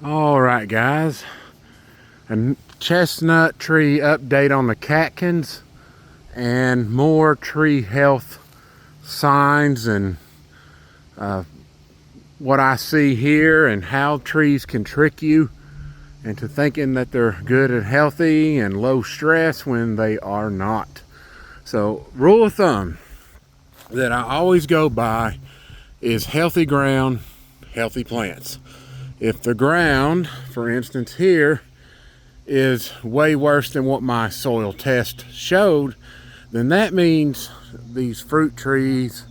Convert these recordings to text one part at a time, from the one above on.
All right, guys, a chestnut tree update on the catkins and more tree health signs and what I see here and how trees can trick you into thinking that they're good and healthy and low stress when they are not. So, rule of thumb that I always go by is healthy ground, healthy plants. If the ground, for instance here, is way worse than what my soil test showed, then that means these fruit trees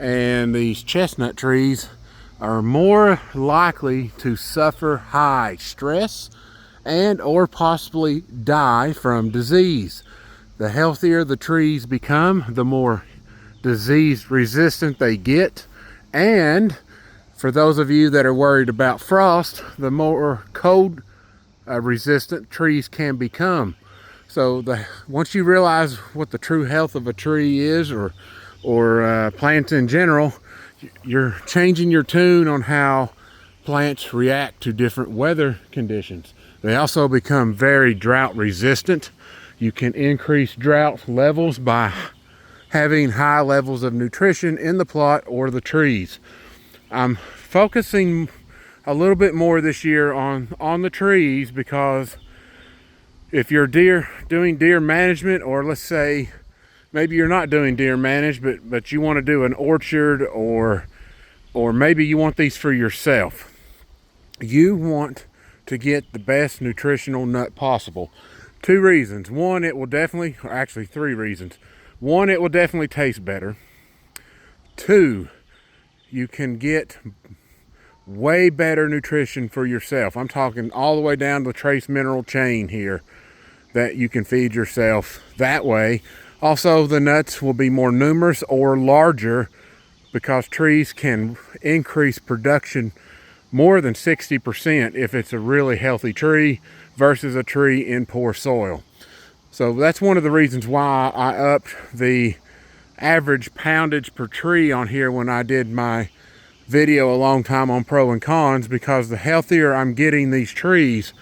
and these chestnut trees are more likely to suffer high stress and or possibly die from disease. The healthier the trees become, the more disease resistant they get, and for those of you that are worried about frost, the more cold resistant trees can become. So once you realize what the true health of a tree is, or plants in general, you're changing your tune on how plants react to different weather conditions. They also become very drought resistant. You can increase drought levels by having high levels of nutrition in the plot or the trees. I'm focusing a little bit more this year on the trees, because if you're doing deer management, or let's say maybe you're not doing deer management, but you want to do an orchard, or maybe you want these for yourself, you want to get the best nutritional nut possible. Two reasons. One, it will definitely, or actually three reasons. One, it will definitely taste better. Two, you can get way better nutrition for yourself. I'm talking all the way down to the trace mineral chain here that you can feed yourself that way. Also, the nuts will be more numerous or larger, because trees can increase production more than 60% if it's a really healthy tree versus a tree in poor soil. So that's one of the reasons why I upped the average poundage per tree on here when I did my video a long time on pro and cons, because the healthier I'm getting these trees,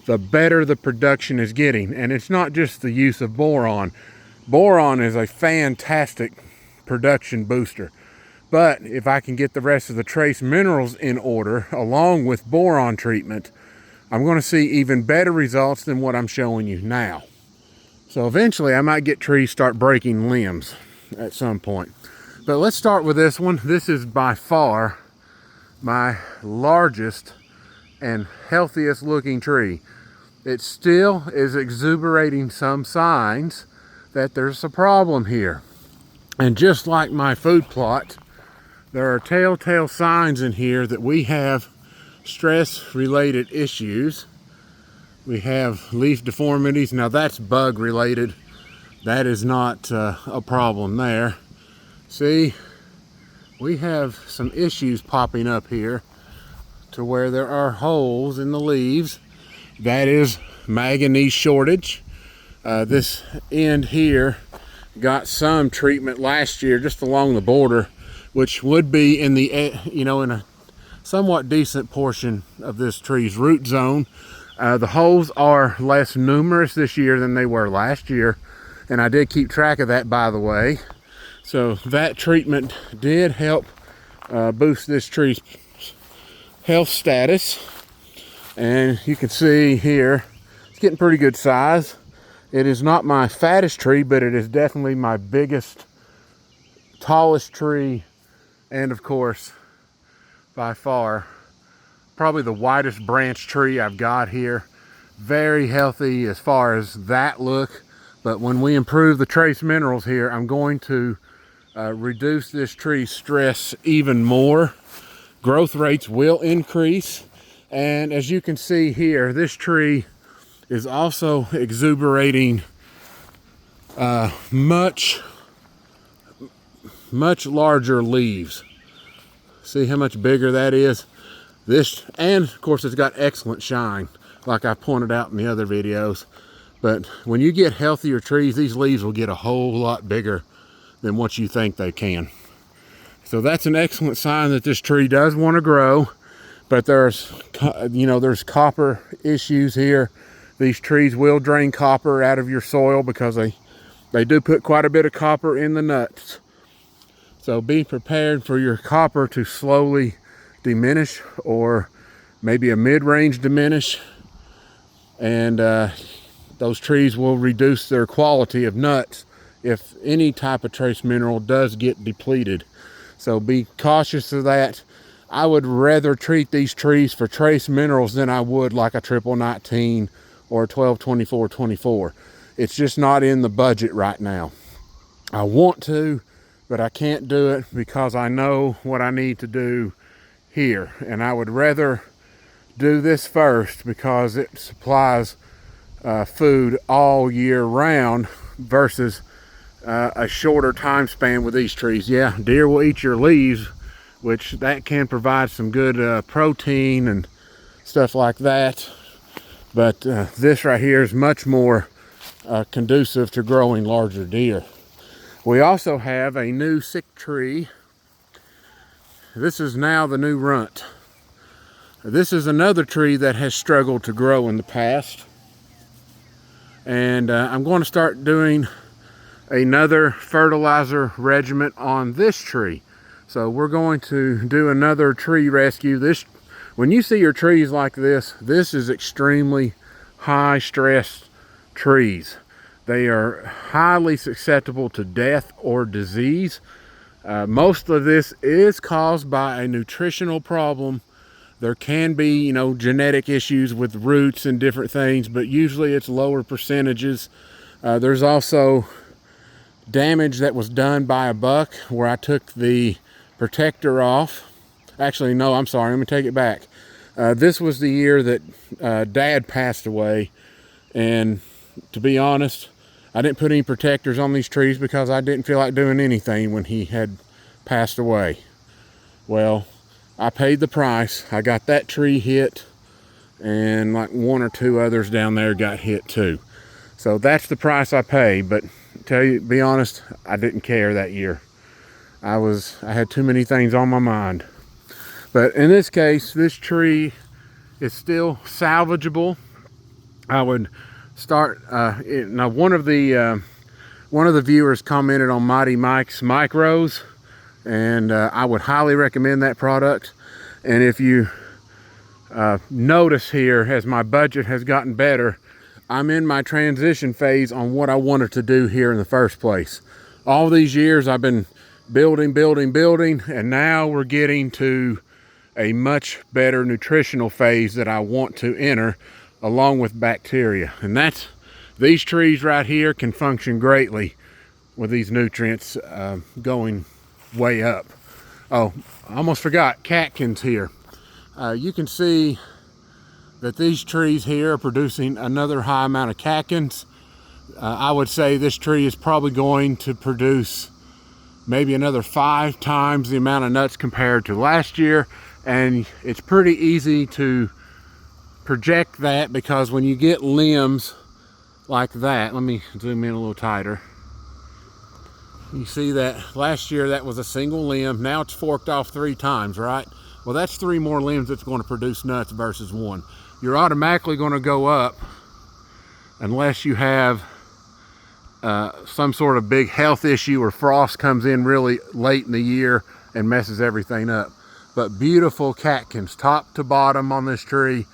the better the production is getting. And it's not just the use of boron. Boron is a fantastic production booster, but if I can get the rest of the trace minerals in order along with boron treatment, I'm going to see even better results than what I'm showing you now. So eventually I might get trees start breaking limbs at some point. But let's start with this one. This is by far my largest and healthiest looking tree. It still is exuberating some signs that there's a problem here. And just like my food plot, there are telltale signs in here that we have stress related issues. We have leaf deformities. Now that's bug related. That is not a problem there. See, we have some issues popping up here to where there are holes in the leaves. That is manganese shortage. This end here got some treatment last year just along the border, which would be in the, in a somewhat decent portion of this tree's root zone. The holes are less numerous this year than they were last year, and I did keep track of that, by the way. So that treatment did help boost this tree's health status. And you can see here, it's getting pretty good size. It is not my fattest tree, but it is definitely my biggest, tallest tree. And of course, by far, probably the widest branch tree I've got here. Very healthy as far as that look. But when we improve the trace minerals here, I'm going to reduce this tree's stress even more. Growth rates will increase. And as you can see here, this tree is also exuberating much larger leaves. See how much bigger that is? This, and of course it's got excellent shine, like I pointed out in the other videos. But when you get healthier trees, these leaves will get a whole lot bigger than what you think they can. So that's an excellent sign that this tree does want to grow. but there's, you know, there's copper issues here. These trees will drain copper out of your soil because they do put quite a bit of copper in the nuts. So be prepared for your copper to slowly diminish, or maybe a mid-range diminish, and those trees will reduce their quality of nuts if any type of trace mineral does get depleted. So be cautious of that. I would rather treat these trees for trace minerals than I would like a 1919 or a 122424. It's just not in the budget right now. I want to, but I can't do it because I know what I need to do here. And I would rather do this first because it supplies food all year round versus a shorter time span with these trees. Yeah, deer will eat your leaves, which that can provide some good protein and stuff like that. But this right here is much more conducive to growing larger deer. We also have a new sick tree. This is now the new runt. This is another tree that has struggled to grow in the past. And I'm going to start doing another fertilizer regimen on this tree. So we're going to do another tree rescue. When you see your trees like this is extremely high stress trees. They are highly susceptible to death or disease. Most of this is caused by a nutritional problem. There can be, you know, genetic issues with roots and different things, but usually it's lower percentages. There's also damage that was done by a buck where I took the protector off. Actually, no, I'm sorry, let me take it back. This was the year that Dad passed away, and to be honest, I didn't put any protectors on these trees because I didn't feel like doing anything when he had passed away. Well, I paid the price. I got that tree hit, and like one or two others down there got hit too. So that's the price I paid. But be honest, I didn't care that year. I had too many things on my mind. But in this case, this tree is still salvageable. I would start. Now, one of the viewers commented on Mighty Mike's Micros, and I would highly recommend that product. And if you notice here, as my budget has gotten better, I'm in my transition phase on what I wanted to do here in the first place. All these years I've been building, and now we're getting to a much better nutritional phase that I want to enter, along with bacteria. And these trees right here can function greatly with these nutrients going way up. Oh, I almost forgot, catkins here. You can see that these trees here are producing another high amount of catkins. I would say this tree is probably going to produce maybe another 5 times the amount of nuts compared to last year. And it's pretty easy to project that because when you get limbs like that, let me zoom in a little tighter. You see that last year that was a single limb. Now it's forked off 3 times, right? Well, that's 3 more limbs that's going to produce nuts versus 1. You're automatically going to go up unless you have some sort of big health issue or frost comes in really late in the year and messes everything up. But beautiful catkins top to bottom on this tree.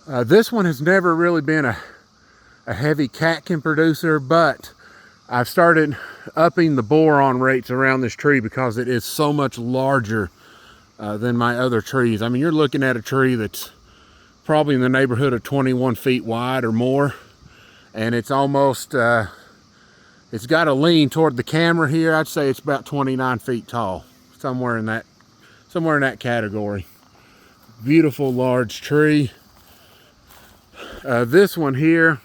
This one has never really been a heavy catkin producer, but I've started upping the boron rates around this tree because it is so much larger than my other trees. I mean, you're looking at a tree that's probably in the neighborhood of 21 feet wide or more, and it's almost it's got a lean toward the camera here. I'd say it's about 29 feet tall, somewhere in that category. Beautiful large tree. This one here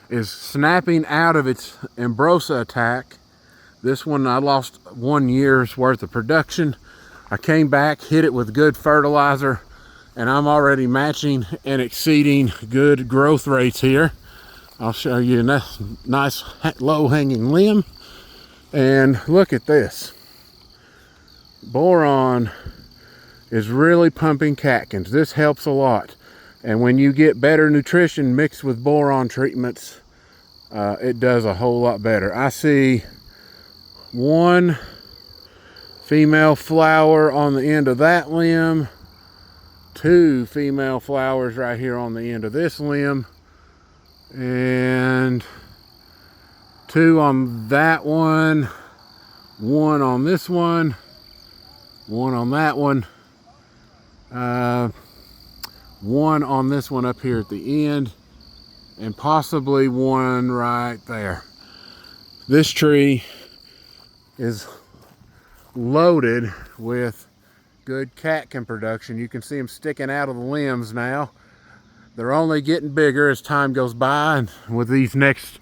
is snapping out of its ambrosia attack. This one I lost 1 year's worth of production. I came back, hit it with good fertilizer, and I'm already matching and exceeding good growth rates here. I'll show you a nice low hanging limb, and look at this. Boron is really pumping catkins. This helps a lot. And when you get better nutrition mixed with boron treatments, it does a whole lot better. I see one female flower on the end of that limb, two female flowers right here on the end of this limb, and two on that one, one on this one, one on that one, one on this one up here at the end, and possibly one right there. This tree is loaded with good catkin production. You can see them sticking out of the limbs now. They're only getting bigger as time goes by, and with these next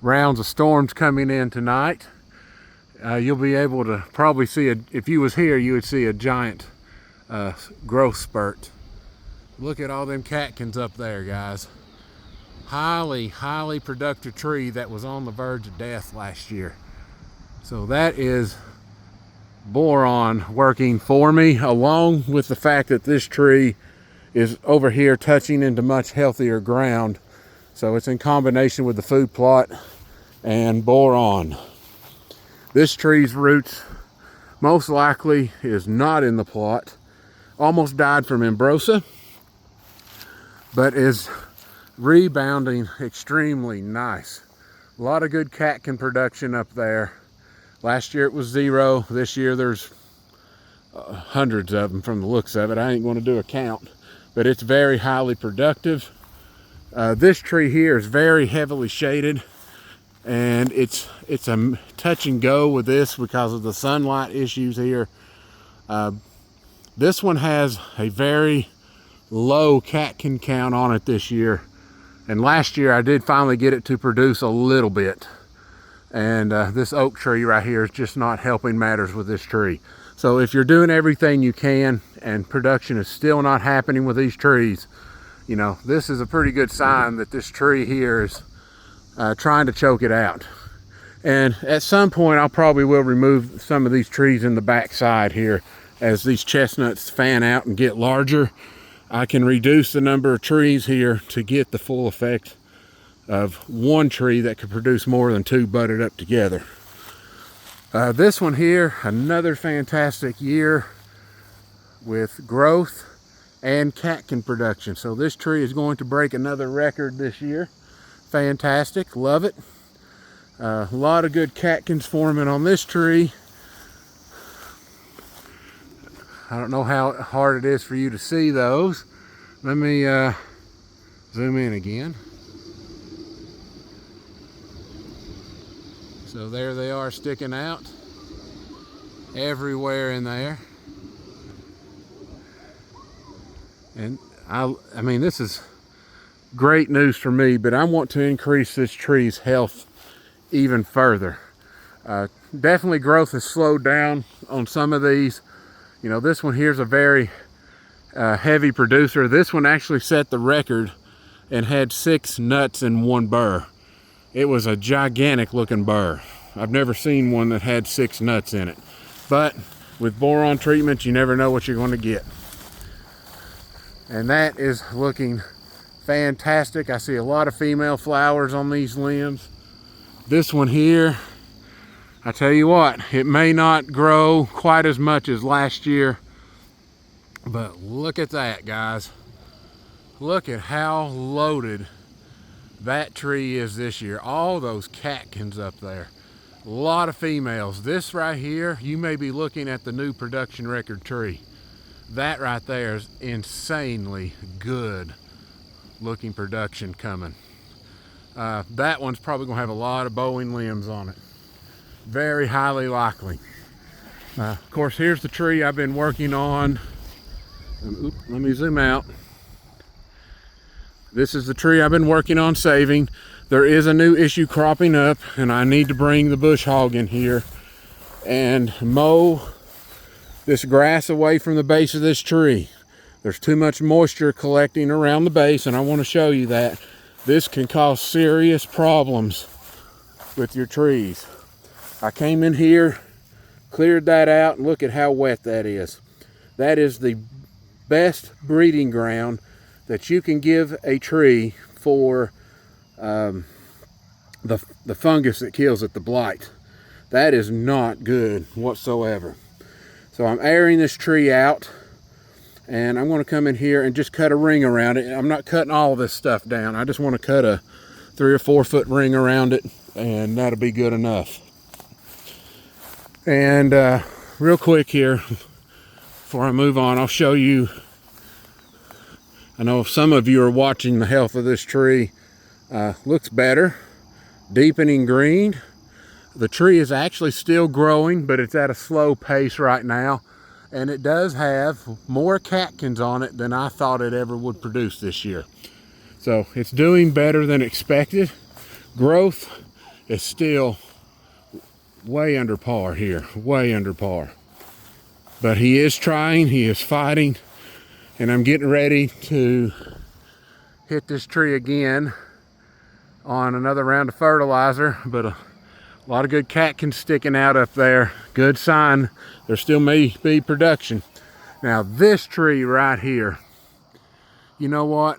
rounds of storms coming in tonight, you'll be able to probably see if you was here, you would see a giant growth spurt. Look at all them catkins up there, guys. Highly productive tree that was on the verge of death last year. So that is boron working for me, along with the fact that this tree is over here touching into much healthier ground. So it's in combination with the food plot and boron. This tree's roots most likely is not in the plot. Almost died from ambrosia, but is rebounding extremely nice. A lot of good catkin production up there. Last year it was 0. This year there's hundreds of them from the looks of it. I ain't going to do a count, but it's very highly productive. This tree here is very heavily shaded, and it's a touch and go with this because of the sunlight issues here. This one has a very low catkin count on it this year, and last year I did finally get it to produce a little bit, and this oak tree right here is just not helping matters with this tree. So if you're doing everything you can and production is still not happening with these trees, you know, this is a pretty good sign that this tree here is trying to choke it out. And at some point I probably will remove some of these trees in the back side here. As these chestnuts fan out and get larger, I can reduce the number of trees here to get the full effect of one tree that could produce more than two butted up together. This one here, another fantastic year with growth and catkin production. So this tree is going to break another record this year. Fantastic, love it. A lot of good catkins forming on this tree. I don't know how hard it is for you to see those. Let me zoom in again. So there they are, sticking out everywhere in there. And I mean, this is great news for me, but I want to increase this tree's health even further. Definitely growth has slowed down on some of these. You know, this one here's a very heavy producer. This one actually set the record and had 6 nuts in one burr. It was a gigantic looking burr. I've never seen one that had 6 nuts in it. But with boron treatment, you never know what you're going to get. And that is looking fantastic. I see a lot of female flowers on these limbs. This one here, I tell you what, it may not grow quite as much as last year, but look at that, guys. Look at how loaded that tree is this year. All those catkins up there. A lot of females. This right here, you may be looking at the new production record tree. That right there is insanely good looking production coming. That one's probably gonna have a lot of bowing limbs on it. Very highly likely. Of course, here's the tree I've been working on. Let me zoom out. This is the tree I've been working on saving. There is a new issue cropping up, and I need to bring the bush hog in here and mow this grass away from the base of this tree. There's too much moisture collecting around the base, and I want to show you that. This can cause serious problems with your trees. I came in here, cleared that out, and look at how wet that is. That is the best breeding ground that you can give a tree for the fungus that kills it, the blight. That is not good whatsoever. So I'm airing this tree out, and I'm going to come in here and just cut a ring around it. I'm not cutting all this stuff down. I just want to cut a 3 or 4 foot ring around it, and that'll be good enough. And real quick here, before I move on, I'll show you. I know some of you are watching the health of this tree. Looks better, deepening green. The tree is actually still growing, but it's at a slow pace right now. And it does have more catkins on it than I thought it ever would produce this year. So it's doing better than expected. Growth is still way under par here, way under par. But he is trying, he is fighting, and I'm getting ready to hit this tree again on another round of fertilizer, but a lot of good catkins sticking out up there. Good sign there still may be production. Now this tree right here, you know what?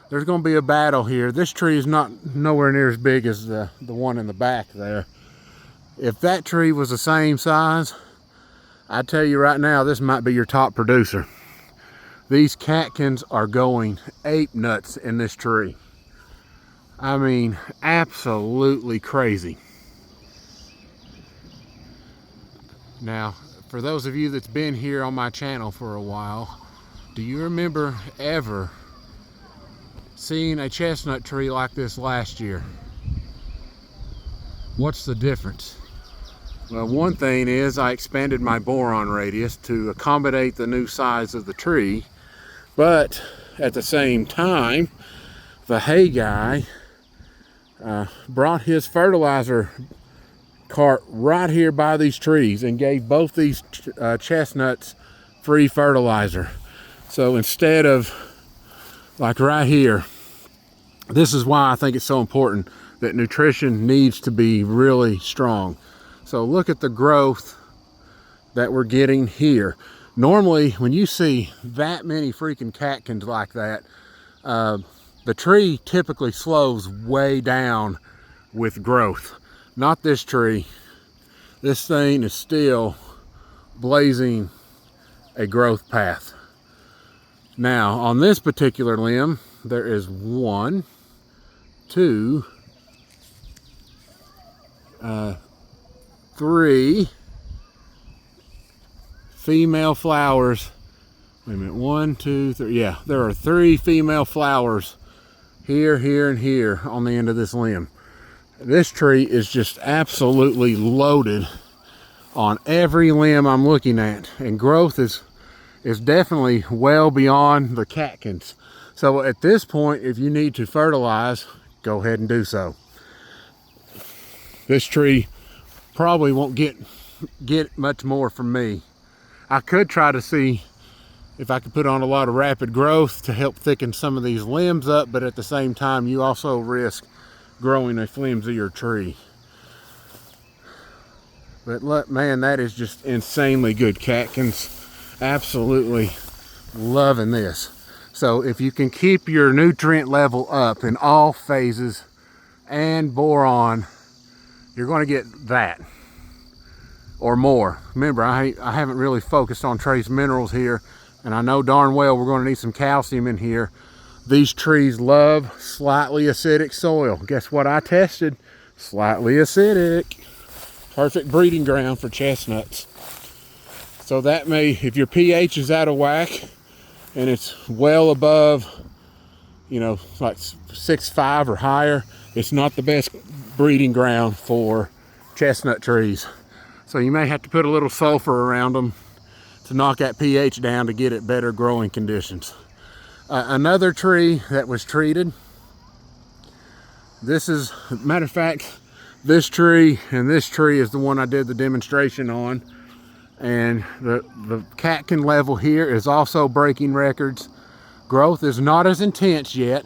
There's going to be a battle here. This tree is nowhere near as big as the one in the back there. If that tree was the same size, I tell you right now, this might be your top producer. These catkins are going ape nuts in this tree. I mean, absolutely crazy. Now, for those of you that's been here on my channel for a while, do you remember ever seeing a chestnut tree like this last year? What's the difference? Well, one thing is I expanded my boron radius to accommodate the new size of the tree, but at the same time, the hay guy brought his fertilizer cart right here by these trees and gave both these chestnuts free fertilizer. So instead of like right here, this is why I think it's so important that nutrition needs to be really strong. So look at the growth that we're getting here. Normally, when you see that many freaking catkins like that, the tree typically slows way down with growth. Not this tree. This thing is still blazing a growth path. Now, on this particular limb, there is 1, 2, 3 female flowers. Wait a minute, 1, 2, 3. Yeah, there are 3 female flowers here, here, and here on the end of this limb. This tree is just absolutely loaded on every limb I'm looking at, and growth is definitely well beyond the catkins. So at this point, if you need to fertilize, go ahead and do so. This tree probably won't get much more from me. I could try to see if I could put on a lot of rapid growth to help thicken some of these limbs up, but at the same time, you also risk growing a flimsier tree. But look, man, that is just insanely good catkins. Absolutely loving this. So if you can keep your nutrient level up in all phases and boron, you're going to get that or more. Remember, I haven't really focused on trace minerals here, and I know darn well we're going to need some calcium in here. These trees love slightly acidic soil. Guess what I tested? Slightly acidic. Perfect breeding ground for chestnuts. So that may, if your pH is out of whack and it's well above, you know, like 6.5 or higher, it's not the best breeding ground for chestnut trees. So you may have to put a little sulfur around them to knock that pH down to get it better growing conditions. Another tree that was treated, this is, matter of fact, this tree and this tree is the one I did the demonstration on. And the catkin level here is also breaking records. Growth is not as intense yet.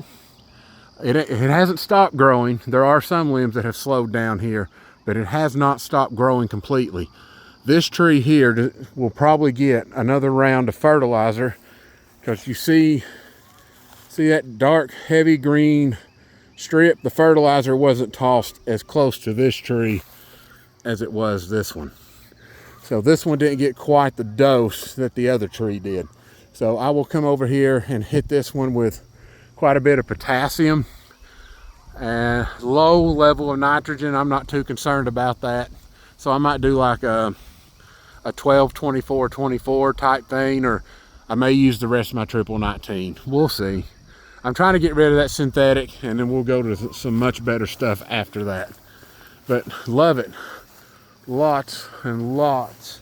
It hasn't stopped growing. There are some limbs that have slowed down here, but it has not stopped growing completely. This tree here will probably get another round of fertilizer, because you see that dark heavy green strip. The fertilizer wasn't tossed as close to this tree as it was this one. So this one didn't get quite the dose that the other tree did. So I will come over here and hit this one with quite a bit of potassium and low level of nitrogen. I'm not too concerned about that. So I might do like a 12, 24, 24 type thing, or I may use the rest of my triple 19. We'll see. I'm trying to get rid of that synthetic, and then we'll go to some much better stuff after that. But love it. Lots and lots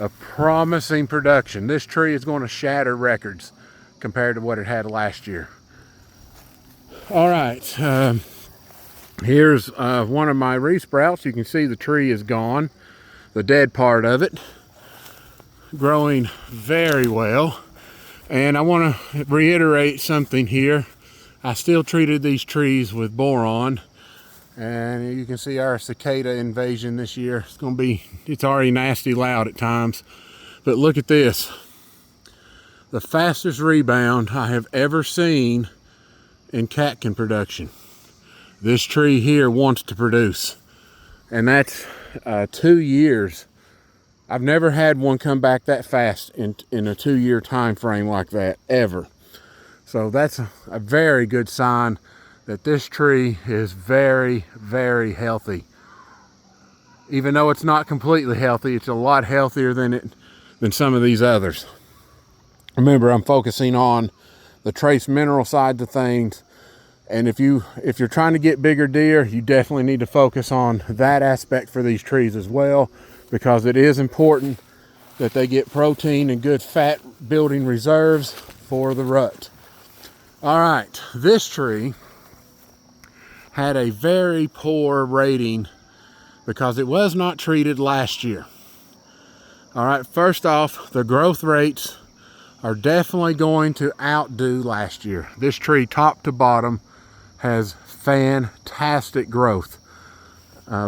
of promising production. This tree is going to shatter records compared to what it had last year. All right, here's one of my resprouts. You can see the tree is gone, the dead part of it, growing very well. And I want to reiterate something here. I still treated these trees with boron, and you can see our cicada invasion this year. It's already nasty loud at times. But look at this. The fastest rebound I have ever seen in catkin production. This tree here wants to produce. And that's 2 years. I've never had one come back that fast in a 2-year time frame like that, ever. So that's a very good sign that this tree is very, very healthy. Even though it's not completely healthy, it's a lot healthier than some of these others. Remember, I'm focusing on the trace mineral side of things. And if you're trying to get bigger deer, you definitely need to focus on that aspect for these trees as well, because it is important that they get protein and good fat building reserves for the rut. All right, this tree had a very poor rating because it was not treated last year. All right, first off, the growth rates are definitely going to outdo last year. This tree, top to bottom, has fantastic growth.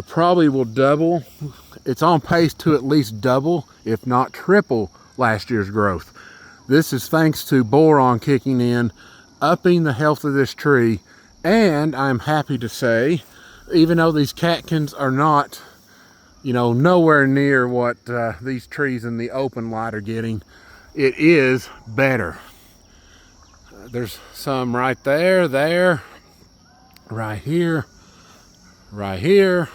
Probably will double. It's on pace to at least double, if not triple, last year's growth. This is thanks to boron kicking in, upping the health of this tree. And I'm happy to say, even though these catkins are not, nowhere near what these trees in the open light are getting, it is better. There's some right there, right here, right here.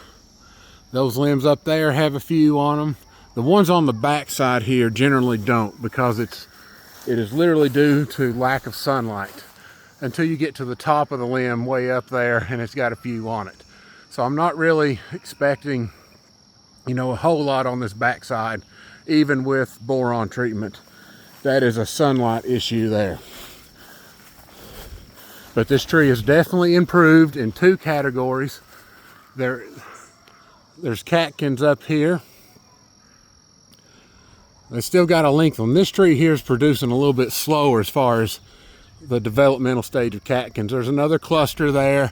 Those limbs up there have a few on them. The ones on the back side here generally don't, because it is literally due to lack of sunlight until you get to the top of the limb way up there, and it's got a few on it. So I'm not really expecting, a whole lot on this back side, even with boron treatment. That is a sunlight issue there. But this tree is definitely improved in 2 categories. There's catkins up here. They still got a length on. This tree here is producing a little bit slower as far as the developmental stage of catkins. There's another cluster there.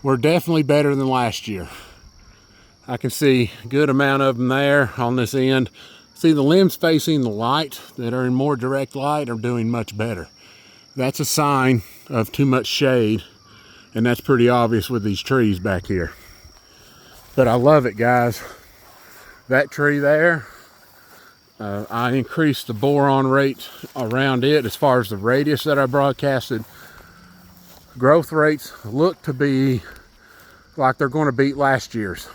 We're definitely better than last year. I can see a good amount of them there on this end. See, the limbs facing the light that are in more direct light are doing much better. That's a sign of too much shade, and that's pretty obvious with these trees back here. But I love it, guys. That tree there, I increased the boron rate around it as far as the radius that I broadcasted. Growth rates look to be like they're going to beat last year's.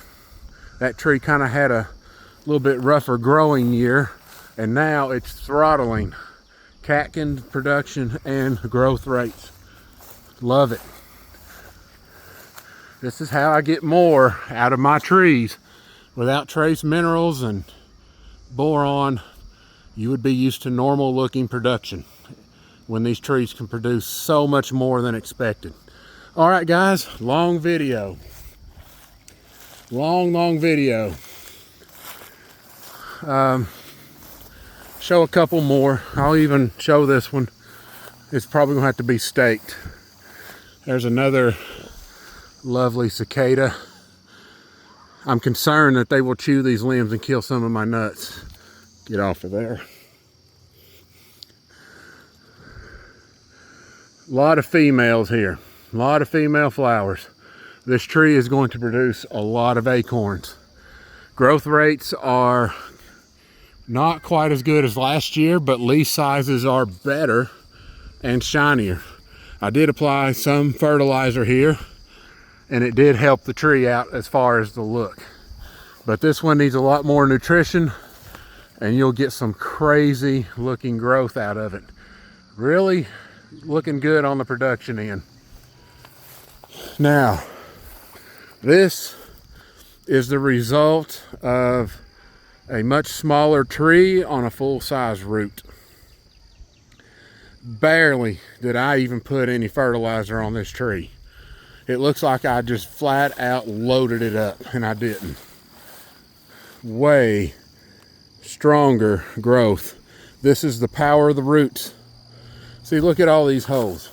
That tree kind of had a little bit rougher growing year, and now it's throttling catkin production and growth rates. Love it. This is how I get more out of my trees. Without trace minerals and boron, you would be used to normal looking production when these trees can produce so much more than expected. All right, guys, long video. Long video. Show a couple more. I'll even show this one. It's probably gonna have to be staked. There's another lovely cicada. I'm concerned that they will chew these limbs and kill some of my nuts. Get off of there. A lot of females here, a lot of female flowers. This tree is going to produce a lot of acorns. Growth rates are not quite as good as last year, but leaf sizes are better and shinier. I did apply some fertilizer here, and it did help the tree out as far as the look. But this one needs a lot more nutrition, and you'll get some crazy looking growth out of it. Really looking good on the production end. Now, this is the result of a much smaller tree on a full-size root. Barely did I even put any fertilizer on this tree. It looks like I just flat out loaded it up, and I didn't. Way stronger growth. This is the power of the roots. See, look at all these holes,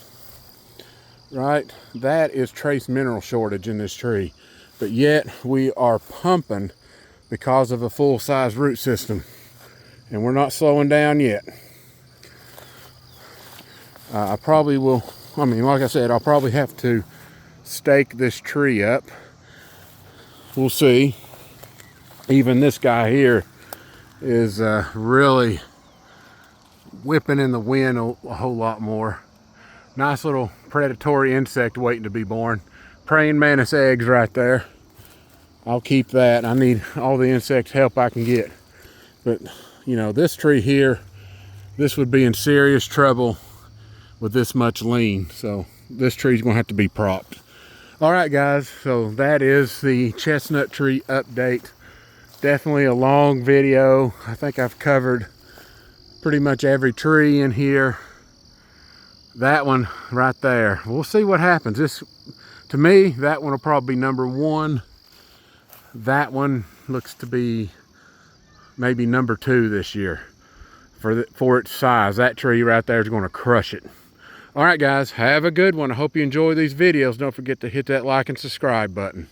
right? That is trace mineral shortage in this tree, but yet we are pumping because of a full-size root system, and we're not slowing down yet. I probably will, like I said, I'll probably have to stake this tree up. We'll see. Even this guy here is really whipping in the wind a whole lot more. Nice little predatory insect waiting to be born. Praying mantis eggs right there. I'll keep that. I need all the insect help I can get. But, you know, this tree here, this would be in serious trouble with this much lean. So this tree's gonna have to be propped. All right, guys, so that is the chestnut tree update. Definitely a long video. I think I've covered pretty much every tree in here. That one right there. We'll see what happens. This, to me, that one will probably be number one. That one looks to be maybe number 2 this year for its size. That tree right there is going to crush it. All right, guys, have a good one. I hope you enjoy these videos. Don't forget to hit that like and subscribe button.